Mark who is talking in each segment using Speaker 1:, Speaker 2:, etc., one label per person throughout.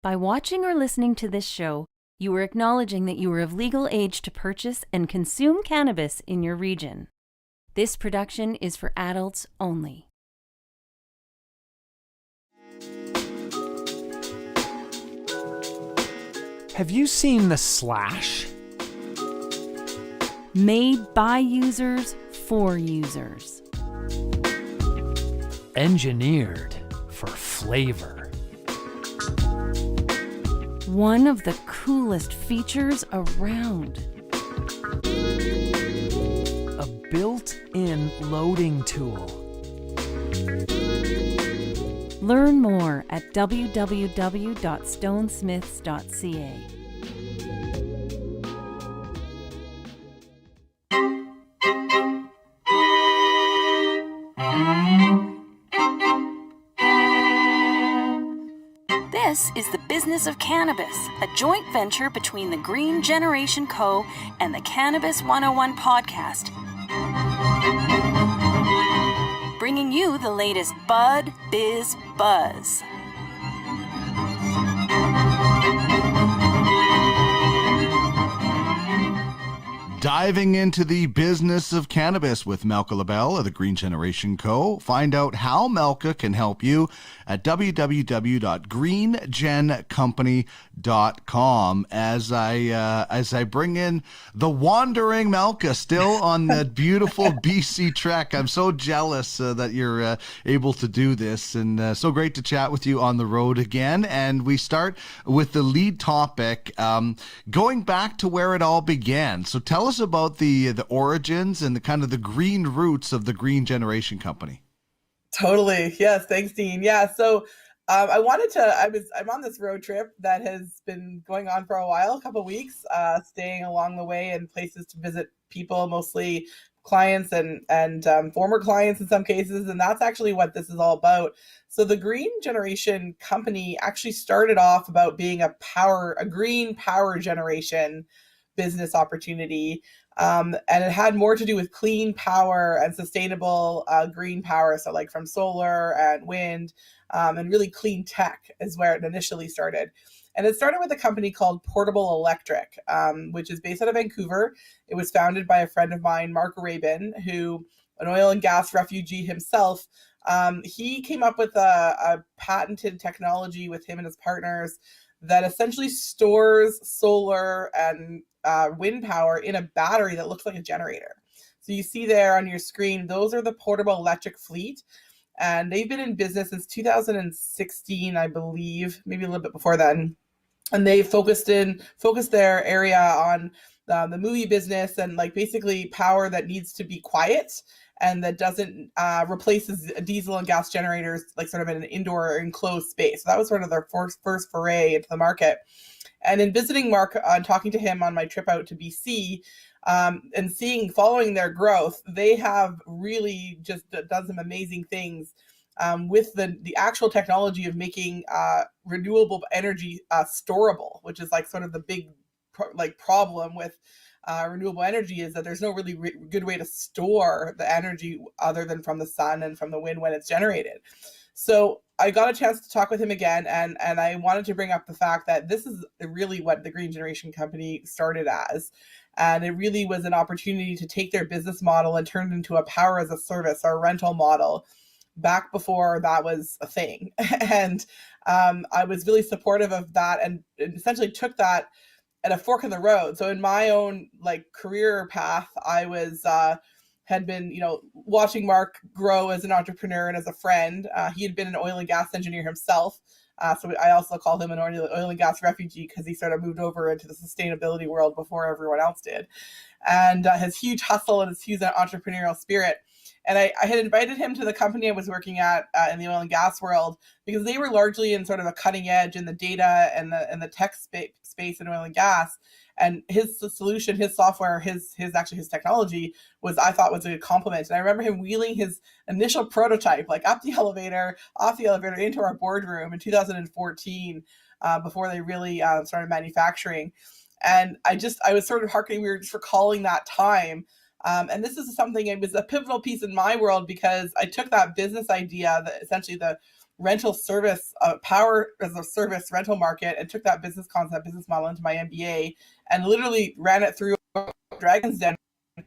Speaker 1: By watching or listening to this show, you are acknowledging that you are of legal age to purchase and consume cannabis in your region. This production is for adults only.
Speaker 2: Have you seen the Slash?
Speaker 1: Made by users for users.
Speaker 2: Engineered for flavor.
Speaker 1: One of the coolest features around.
Speaker 2: A built-in loading tool.
Speaker 1: Learn more at www.stonesmiths.ca. This is the Business of Cannabis, a joint venture between the Green Generation Co. and the Cannabis 101 podcast. Bringing you the latest bud-biz-buzz.
Speaker 3: Diving into the business of cannabis with Malka Labell of the Green Generation Co. Find out how Malka can help you at www.greengencompany.com. As I bring in the wandering Malka, still on that beautiful BC trek. I'm so jealous that you're able to do this, and so great to chat with you on the road again. And we start with the lead topic, going back to where it all began. So tell us about the origins and the kind of the green roots of the Green Generation Company.
Speaker 4: Totally. Yes. Thanks, Dean. Yeah. So I'm on this road trip that has been going on for a while, a couple of weeks, staying along the way in places to visit people, mostly clients and former clients in some cases. And that's actually what this is all about. So the Green Generation Company actually started off about being a green power generation business opportunity. And it had more to do with clean power and sustainable green power. So like from solar and wind and really clean tech is where it initially started. And it started with a company called Portable Electric, which is based out of Vancouver. It was founded by a friend of mine, Mark Rabin, who an oil and gas refugee himself. He came up with a patented technology with him and his partners that essentially stores solar and wind power in a battery that looks like a generator. So you see there on your screen, those are the Portable Electric fleet. And they've been in business since 2016, I believe, maybe a little bit before then. And they focused their area on the movie business and like basically power that needs to be quiet and that doesn't replaces diesel and gas generators, like sort of in an indoor or enclosed space. So that was sort of their first foray into the market. And in visiting Mark and talking to him on my trip out to BC and following their growth, they have really just done some amazing things with the actual technology of making renewable energy storable, which is like sort of the big problem with renewable energy is that there's no really good way to store the energy other than from the sun and from the wind when it's generated. So I got a chance to talk with him again, and I wanted to bring up the fact that this is really what the Green Generation Company started as. And it really was an opportunity to take their business model and turn it into a power as a service or rental model back before that was a thing. And I was really supportive of that and essentially took that at a fork in the road. So in my own career path, I was had been, watching Mark grow as an entrepreneur and as a friend. He had been an oil and gas engineer himself. So I also call him an oil and gas refugee because he sort of moved over into the sustainability world before everyone else did. And his huge hustle and his huge entrepreneurial spirit. And I had invited him to the company I was working at in the oil and gas world because they were largely in sort of a cutting edge in the data and the tech space in oil and gas. And his solution, his software, his technology I thought was a good compliment. And I remember him wheeling his initial prototype, up the elevator, off the elevator, into our boardroom in 2014, before they really started manufacturing. And I was sort of harkening, we were just recalling that time. And this is something, it was a pivotal piece in my world because I took that business idea, that essentially the rental service, power as a service rental market, and took that business concept, business model into my MBA, and literally ran it through Dragon's Den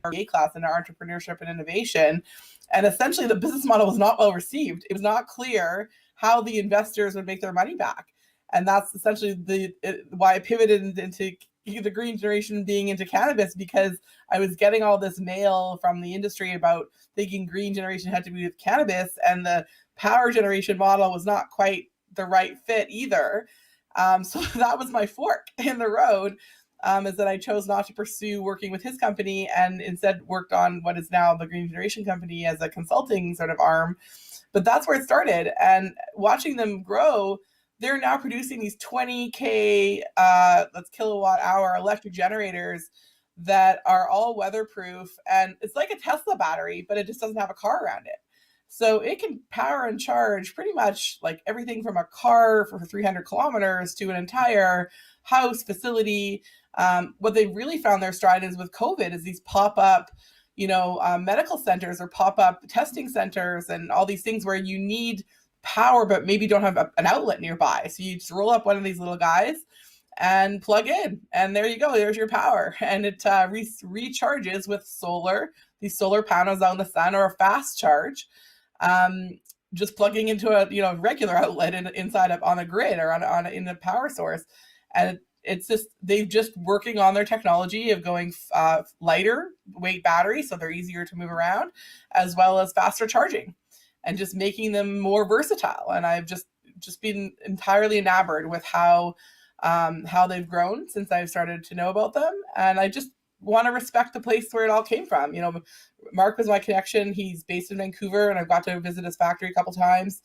Speaker 4: MBA class in our entrepreneurship and innovation. And essentially the business model was not well received. It was not clear how the investors would make their money back. And that's essentially why I pivoted into the green generation being into cannabis, because I was getting all this mail from the industry about thinking green generation had to be with cannabis, and the power generation model was not quite the right fit either. So that was my fork in the road, is that I chose not to pursue working with his company and instead worked on what is now the Green Generation Company as a consulting sort of arm. But that's where it started. And watching them grow, they're now producing these 20K kilowatt hour electric generators that are all weatherproof. And it's like a Tesla battery, but it just doesn't have a car around it. So it can power and charge pretty much like everything from a car for 300 kilometers to an entire house facility. What they really found their stride is with COVID is these pop-up, medical centers or pop-up testing centers and all these things where you need power, but maybe don't have an outlet nearby. So you just roll up one of these little guys and plug in, and there you go. There's your power. And it recharges with these solar panels out in the sun, or a fast charge. Just plugging into a regular outlet inside on a grid or in a power source. And it's just, they've just working on their technology of going lighter weight batteries, so they're easier to move around, as well as faster charging, and just making them more versatile. And I've just been entirely enamored with how they've grown since I've started to know about them. And I just want to respect the place where it all came from. Mark was my connection. He's based in Vancouver, and I've got to visit his factory a couple times.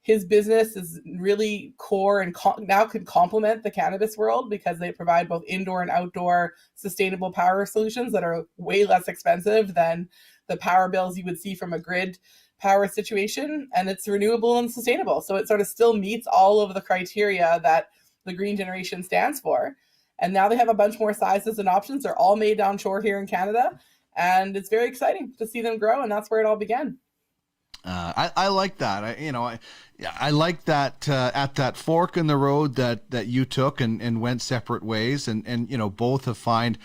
Speaker 4: His business is really core and now could complement the cannabis world, because they provide both indoor and outdoor sustainable power solutions that are way less expensive than the power bills you would see from a grid power situation. And it's renewable and sustainable. So it sort of still meets all of the criteria that the green generation stands for. And now they have a bunch more sizes and options. They're all made onshore here in Canada. And it's very exciting to see them grow. And that's where it all began.
Speaker 3: I like that. I like that at that fork in the road that you took and went separate ways, and both have found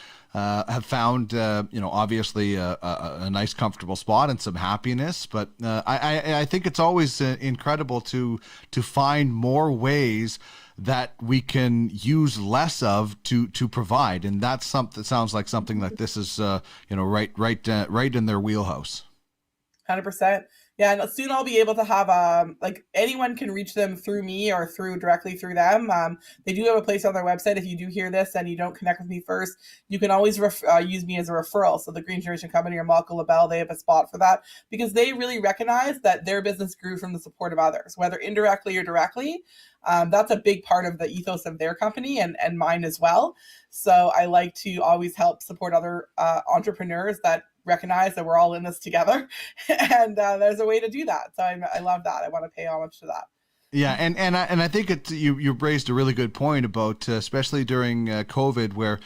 Speaker 3: obviously a nice comfortable spot and some happiness. But I think it's always incredible to find more ways that we can use less of to provide, and that's something that sounds like something like this is right in their wheelhouse.
Speaker 4: 100%. Yeah, and soon I'll be able to have anyone can reach them through me or directly through them. They do have a place on their website. If you do hear this and you don't connect with me first, you can always use me as a referral. So the Green Generation Company or Malka Labell, they have a spot for that, because they really recognize that their business grew from the support of others, whether indirectly or directly. That's a big part of the ethos of their company and mine as well. So I like to always help support other entrepreneurs that recognize that we're all in this together, and there's a way to do that. So I love that. I want to pay homage to that.
Speaker 3: Yeah, and I think you raised a really good point about especially during COVID, where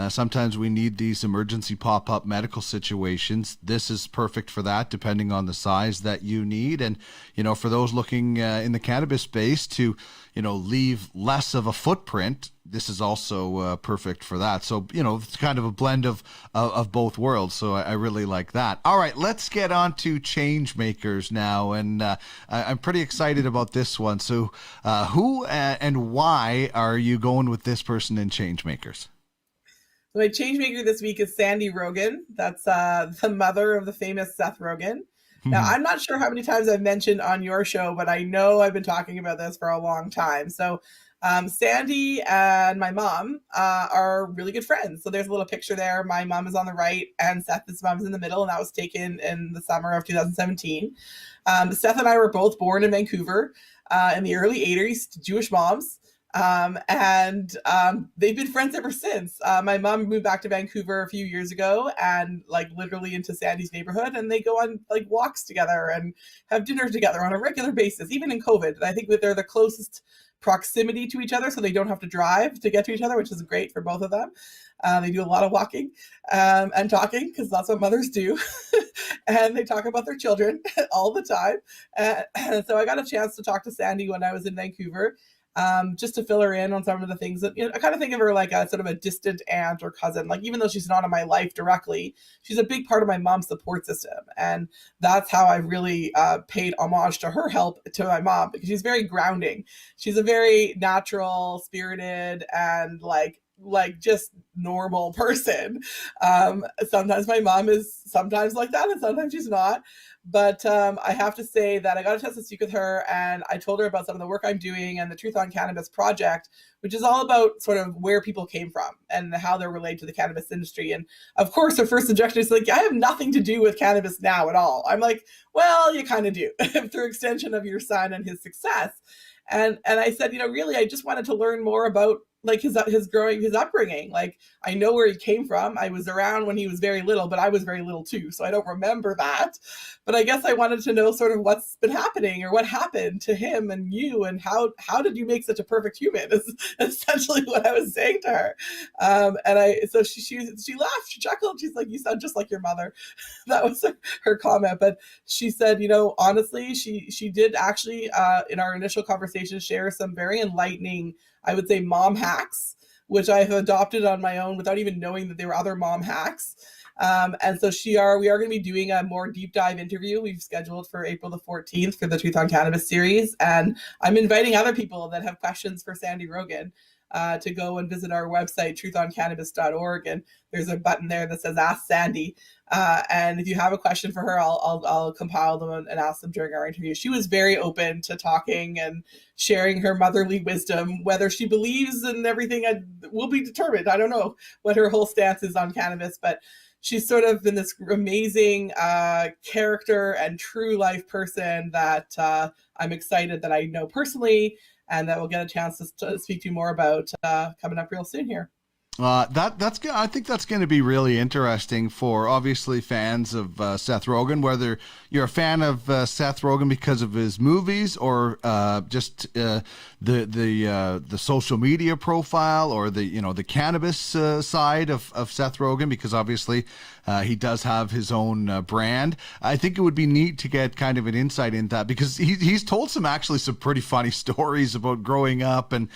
Speaker 3: sometimes we need these emergency pop-up medical situations. This is perfect for that, depending on the size that you need, and for those looking in the cannabis space to leave less of a footprint. This is also perfect for that. So, it's kind of a blend of both worlds. So I really like that. All right, let's get on to Changemakers now. And I'm pretty excited about this one. So who and why are you going with this person in Changemakers?
Speaker 4: So my Changemaker this week is Sandy Rogen. That's the mother of the famous Seth Rogen. Now, I'm not sure how many times I've mentioned on your show, but I know I've been talking about this for a long time. So Sandy and my mom are really good friends. So there's a little picture there. My mom is on the right and Seth's mom is in the middle, and that was taken in the summer of 2017. Seth and I were both born in Vancouver in the early 80s, Jewish moms. They've been friends ever since. My mom moved back to Vancouver a few years ago, and like literally into Sandy's neighborhood, and they go on like walks together and have dinner together on a regular basis, even in COVID. And I think that they're the closest proximity to each other, so they don't have to drive to get to each other, which is great for both of them. They do a lot of walking and talking, because that's what mothers do. And they talk about their children all the time. So I got a chance to talk to Sandy when I was in Vancouver, just to fill her in on some of the things that, I kind of think of her like a sort of a distant aunt or cousin. Like, even though she's not in my life directly, she's a big part of my mom's support system. And that's how I really paid homage to her help to my mom, because she's very grounding. She's a very natural, spirited, and like just normal person. Sometimes my mom is sometimes like that, and sometimes she's not. But I have to say that I got a chance to speak with her, and I told her about some of the work I'm doing and the Truth on Cannabis project, which is all about sort of where people came from and how they're related to the cannabis industry. And of course, her first objection is like, I have nothing to do with cannabis now at all. I'm like, well, you kind of do through extension of your son and his success. And I said, really, I just wanted to learn more about like his upbringing. Like, I know where he came from. I was around when he was very little, but I was very little too, so I don't remember that. But I guess I wanted to know sort of what's been happening, or what happened to him and you, and how did you make such a perfect human, is essentially what I was saying to her. So she laughed, she chuckled, she's like, you sound just like your mother. That was her comment. But she said, honestly, she did actually in our initial conversation share some very enlightening, I would say, mom hacks, which I've adopted on my own without even knowing that there were other mom hacks. And so we are going to be doing a more deep dive interview. We've scheduled for April the 14th for the Truth on Cannabis series. And I'm inviting other people that have questions for Sandy Rogen to go and visit our website, truthoncannabis.org. And there's a button there that says Ask Sandy. And if you have a question for her, I'll compile them and ask them during our interview. She was very open to talking and sharing her motherly wisdom. Whether she believes in everything will be determined. I don't know what her whole stance is on cannabis, but she's sort of been this amazing character and true life person that I'm excited that I know personally, and that we'll get a chance to speak to you more about coming up real soon here.
Speaker 3: That's good. I think that's going to be really interesting for obviously fans of Seth Rogen, whether you're a fan of Seth Rogen because of his movies, or just the social media profile, or the cannabis side of Seth Rogen, because obviously he does have his own brand. I think it would be neat to get kind of an insight into that, because he's told some pretty funny stories about growing up and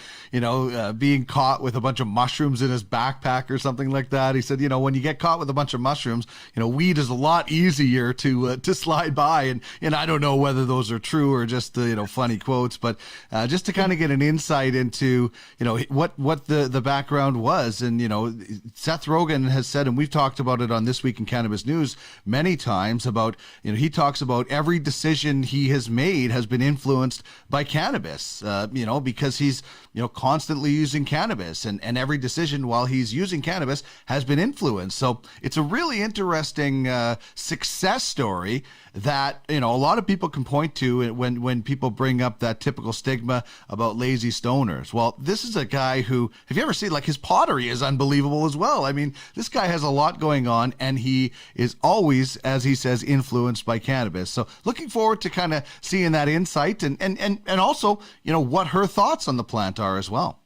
Speaker 3: being caught with a bunch of mushrooms in his backpack or something like that. He said, when you get caught with a bunch of mushrooms, weed is a lot easier to slide by. And I don't know whether those are true or just funny quotes, but just to kind of get an insight into what the background was. And Seth Rogen has said, and we've talked about it on This Week in Cannabis News many times, about he talks about every decision he has made has been influenced by cannabis, because he's constantly using cannabis, and every decision while he's using cannabis has been influenced. So it's a really interesting success story that a lot of people can point to when people bring up that typical stigma about lazy stoners. Well, this is a guy who, have you ever seen, like, his pottery is unbelievable as well. I mean, this guy has a lot going on, and he is always, as he says, influenced by cannabis. So looking forward to kind of seeing that insight, and also what her thoughts on the plant are as well.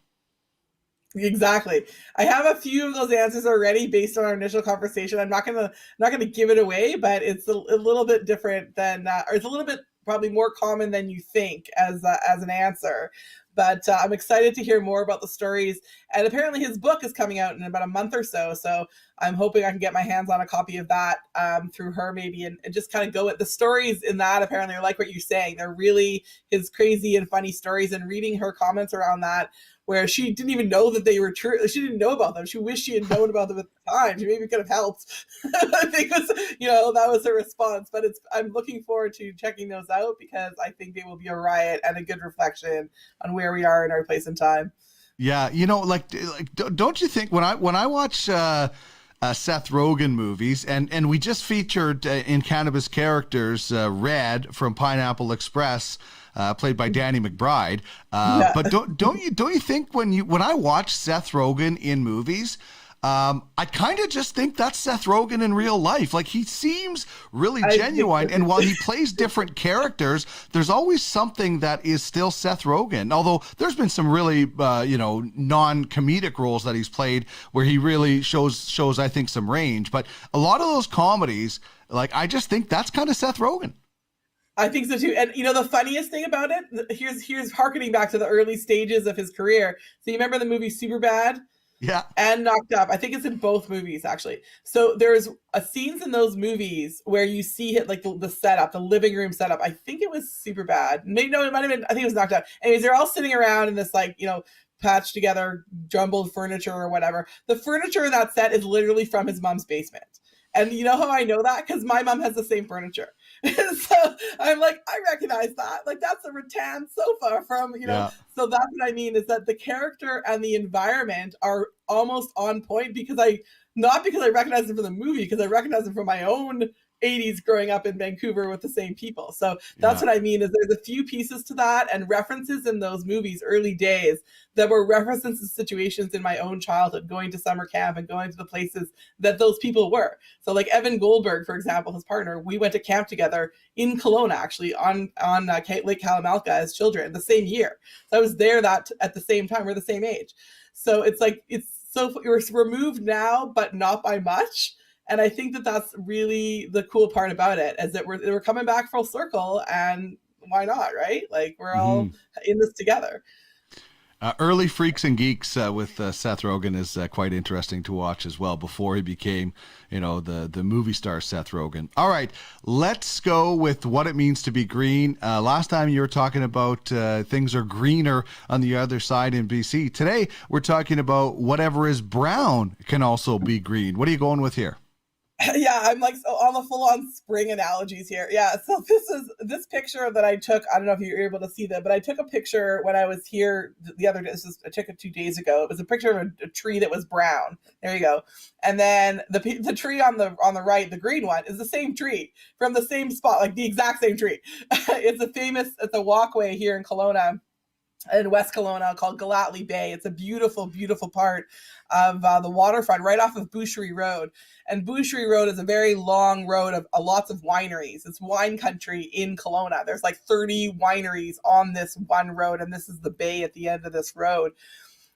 Speaker 4: Exactly. I have a few of those answers already based on our initial conversation. I'm not gonna give it away, but it's a little bit different than, or it's a little bit probably more common than you think as an answer. But I'm excited to hear more about the stories. And apparently his book is coming out in about a month or so. So I'm hoping I can get my hands on a copy of that through her maybe, and just kind of go with the stories in that. Apparently, are like what you're saying. They're really his crazy and funny stories, and reading her comments around that, where she didn't even know that they were true. She didn't know about them. She wished she had known about them at the time. She maybe could have helped. I think that was her response. But I'm looking forward to checking those out, because I think they will be a riot and a good reflection on where we are in our place and time.
Speaker 3: Yeah, don't you think when I watch Seth Rogen movies, and we just featured in Cannabis Characters Red from Pineapple Express played by Danny McBride. But don't you think when I watch Seth Rogen in movies, I kind of just think that's Seth Rogen in real life. Like, he seems really genuine, and while he plays different characters, there's always something that is still Seth Rogen. Although there's been some really, non-comedic roles that he's played where he really shows I think some range. But a lot of those comedies, like, I just think that's kind of Seth Rogen.
Speaker 4: I think so too. And the funniest thing about it, here's harkening back to the early stages of his career. So you remember the movie Superbad?
Speaker 3: Yeah.
Speaker 4: And Knocked Up. I think it's in both movies, actually. So there's scenes in those movies where you see it, like the setup, the living room setup. I think it was Superbad. Maybe, no, it might have been, I think it was Knocked Up. Anyways, they're all sitting around in this, patched together, jumbled furniture or whatever. The furniture in that set is literally from his mom's basement. And you know how I know that? Because my mom has the same furniture. So I'm like, I recognize that. Like, that's a rattan sofa from,
Speaker 3: Yeah.
Speaker 4: So that's what I mean, is that the character and the environment are almost on point not because I recognize them from the movie, because I recognize them from my own 80s growing up in Vancouver with the same people. So that's what I mean, is there's a few pieces to that and references in those movies, early days, that were references to situations in my own childhood, going to summer camp and going to the places that those people were. So like Evan Goldberg, for example, his partner, we went to camp together in Kelowna, actually, on Lake Kalamalka as children the same year. So I was there at the same time. We're the same age. So it's we're removed now, but not by much. And I think that that's really the cool part about it, is that we're coming back full circle, and why not, right? Like, we're all in this together.
Speaker 3: Early Freaks and Geeks with Seth Rogen is quite interesting to watch as well, before he became, the movie star Seth Rogen. All right, let's go with what it means to be green. Last time you were talking about things are greener on the other side in BC. Today, we're talking about whatever is brown can also be green. What are you going with here?
Speaker 4: Yeah, I'm like on the full-on spring analogies here. Yeah, so this picture that I took. I don't know if you're able to see that, but I took a picture when I was here the other day. I took it 2 days ago. It was a picture of a tree that was brown. There you go. And then the tree on the right, the green one, is the same tree from the same spot, like the exact same tree. It's a walkway here in Kelowna, in West Kelowna, called Galatly Bay. It's a beautiful, beautiful part of the waterfront, right off of Boucherie Road. And Boucherie Road is a very long road of lots of wineries. It's wine country in Kelowna. There's like 30 wineries on this one road, and this is the bay at the end of this road.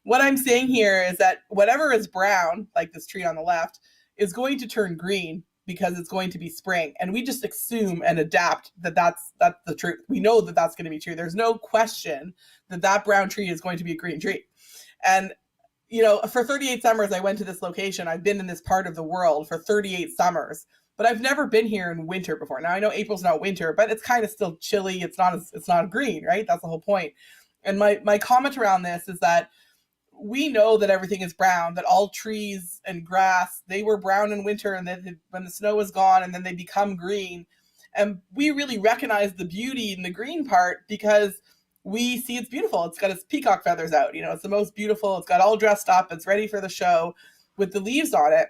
Speaker 4: What I'm saying here is that whatever is brown, like this tree on the left, is going to turn green, because it's going to be spring. And we just assume and adapt that that's the truth. We know that that's going to be true. There's no question that brown tree is going to be a green tree. And, for 38 summers, I went to this location. I've been in this part of the world for 38 summers, but I've never been here in winter before. Now, I know April's not winter, but it's kind of still chilly. It's not green, right? That's the whole point. And my comment around this is that we know that everything is brown, that all trees and grass, they were brown in winter, and then when the snow is gone, and then they become green. And we really recognize the beauty in the green part because we see it's beautiful. It's got its peacock feathers out. It's the most beautiful. It's got all dressed up. It's ready for the show with the leaves on it.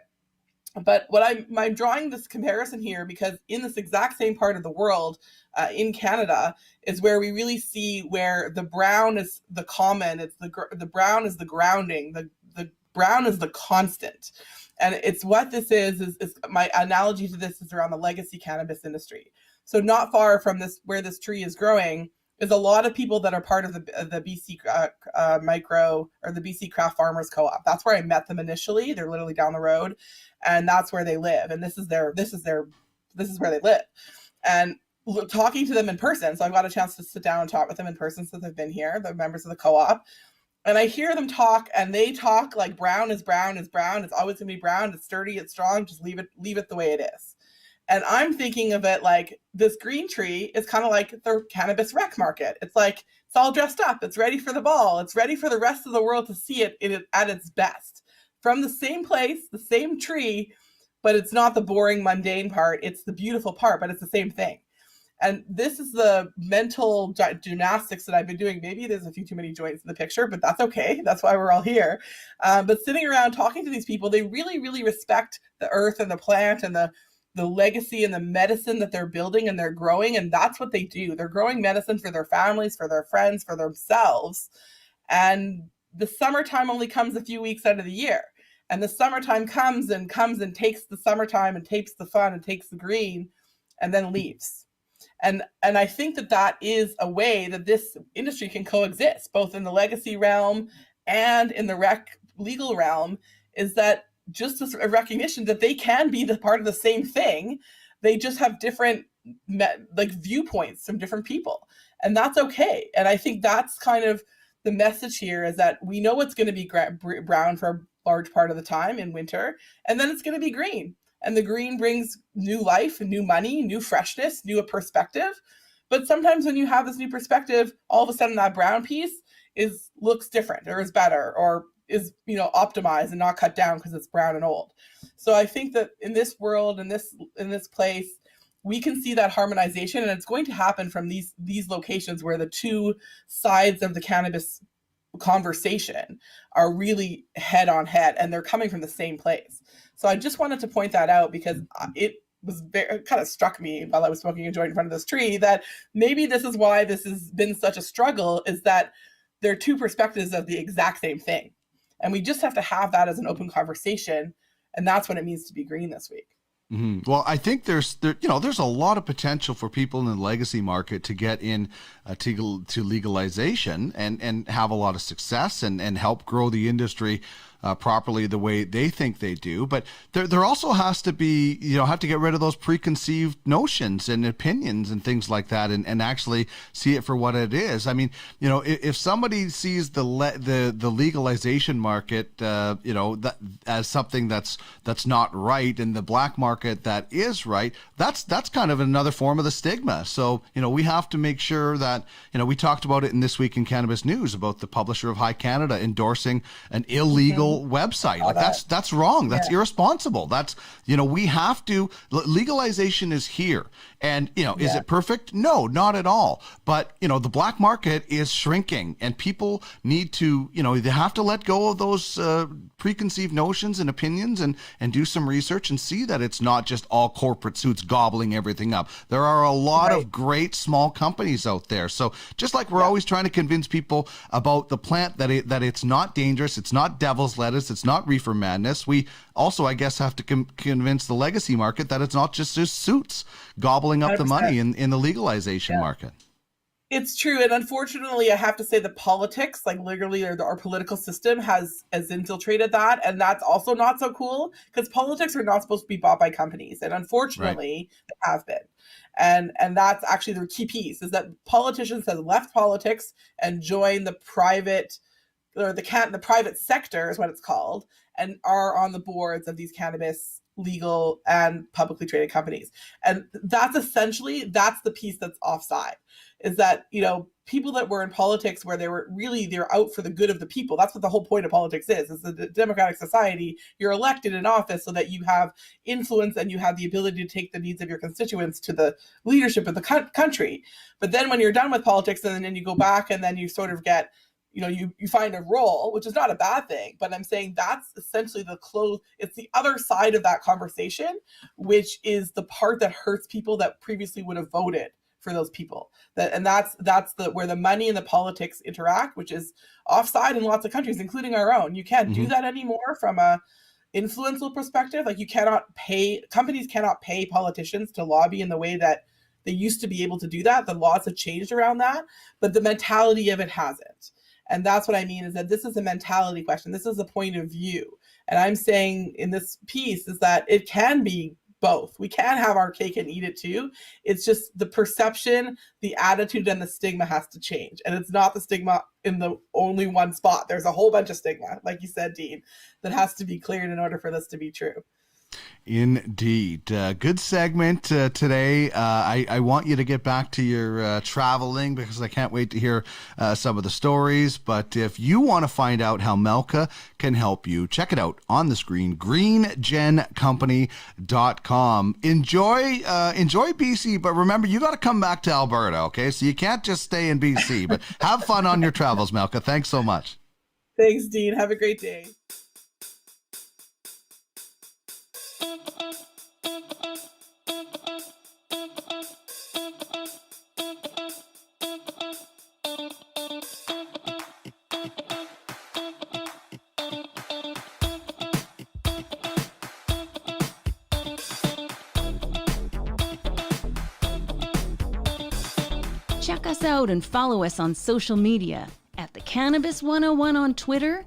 Speaker 4: But what I'm drawing this comparison here because in this exact same part of the world, in Canada, is where we really see where the brown is the common. It's the brown is the grounding. The brown is the constant. And it's what this is my analogy to this is around the legacy cannabis industry. So not far from this, where this tree is growing, is a lot of people that are part of the BC micro or the BC Craft Farmers Co-op. That's where I met them initially. They're literally down the road, and that's where they live. And this is where they live. And talking to them in person, so I've got a chance to sit down and talk with them in person since I've been here, the members of the co-op. And I hear them talk, and they talk like brown is brown is brown. It's always gonna be brown. It's sturdy. It's strong. Just leave it the way it is. And I'm thinking of it like this green tree is kind of like the cannabis rec market. It's like, it's all dressed up. It's ready for the ball. It's ready for the rest of the world to see it at its best. From the same place, the same tree, but it's not the boring, mundane part. It's the beautiful part, but it's the same thing. And this is the mental gymnastics that I've been doing. Maybe there's a few too many joints in the picture, but that's okay. That's why we're all here. But sitting around talking to these people, they really, really respect the earth and the plant and the the legacy and the medicine that they're building and they're growing. And that's what they do. They're growing medicine for their families, for their friends, for themselves. And the summertime only comes a few weeks out of the year. And the summertime comes and takes the summertime and takes the fun and takes the green and then leaves. And I think that is a way that this industry can coexist, both in the legacy realm and in the legal realm, is that just a recognition that they can be the part of the same thing. They just have different viewpoints from different people. And that's okay. And I think that's kind of the message here, is that we know it's going to be brown for a large part of the time in winter, and then it's going to be green. And the green brings new life, new money, new freshness, new perspective. But sometimes when you have this new perspective, all of a sudden that brown piece looks different or is better or is, optimized and not cut down because it's brown and old. So I think that in this world, in this place, we can see that harmonization, and it's going to happen from these locations where the two sides of the cannabis conversation are really head on head, and they're coming from the same place. So I just wanted to point that out, because it kind of struck me while I was smoking a joint in front of this tree that maybe this is why this has been such a struggle, is that there are two perspectives of the exact same thing. And we just have to have that as an open conversation. And that's what it means to be green this week.
Speaker 3: Mm-hmm. Well, I think there's a lot of potential for people in the legacy market to get in to legalization and have a lot of success and help grow the industry properly the way they think they do. But there also has to be, have to get rid of those preconceived notions and opinions and things like that, and actually see it for what it is. I mean, if somebody sees the legalization market, that as something that's not right, and the black market that is right, that's kind of another form of the stigma. So, we have to make sure that, we talked about it in This Week in Cannabis News about the publisher of High Canada endorsing an illegal website. Like that's wrong. That's irresponsible. That's, we have to, legalization is here. And, is it perfect? No, not at all. But, the black market is shrinking, and people need to, they have to let go of those preconceived notions and opinions and do some research and see that it's not just all corporate suits gobbling everything up. There are a lot of great small companies out there. So just like we're always trying to convince people about the plant that it's not dangerous, it's not devil's lettuce, it's not reefer madness, we also, I guess, have to convince the legacy market that it's not just suits gobbling up 100%. The money in the legalization market.
Speaker 4: It's true. And unfortunately, I have to say the politics, like literally our political system has infiltrated that. And that's also not so cool, because politics are not supposed to be bought by companies. And unfortunately, they have been. And that's actually the key piece, is that politicians have left politics and joined the private, or the private sector is what it's called, and are on the boards of these cannabis legal and publicly traded companies. And that's the piece that's offside, is that, people that were in politics where they're out for the good of the people. That's what the whole point of politics is a democratic society. You're elected in office so that you have influence and you have the ability to take the needs of your constituents to the leadership of the country. But then when you're done with politics, and then you go back, and then you sort of get, you find a role, which is not a bad thing, but I'm saying that's essentially it's the other side of that conversation, which is the part that hurts people that previously would have voted for those people. That's where the money and the politics interact, which is offside in lots of countries, including our own. You can't do that anymore from a influential perspective. Like companies cannot pay politicians to lobby in the way that they used to be able to do that. The laws have changed around that, but the mentality of it hasn't. And that's what I mean, is that this is a mentality question. This is a point of view. And I'm saying in this piece is that it can be both. We can have our cake and eat it too. It's just the perception, the attitude, and the stigma has to change. And it's not the stigma in the only one spot. There's a whole bunch of stigma, like you said, Dean, that has to be cleared in order for this to be true.
Speaker 3: Indeed. Good segment today. I want you to get back to your traveling, because I can't wait to hear some of the stories. But if you want to find out how Malka can help you, check it out on the screen, greengencompany.com. Enjoy BC, but remember, you got to come back to Alberta, okay? So you can't just stay in BC, but have fun on your travels, Malka. Thanks so much.
Speaker 4: Thanks, Dean. Have a great day.
Speaker 1: Check us out and follow us on social media at The Cannabis 101 on Twitter,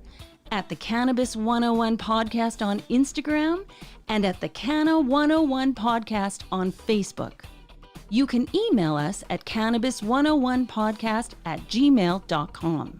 Speaker 1: at The Cannabis 101 Podcast on Instagram, and at The Canna 101 Podcast on Facebook. You can email us at cannabis101podcast@gmail.com.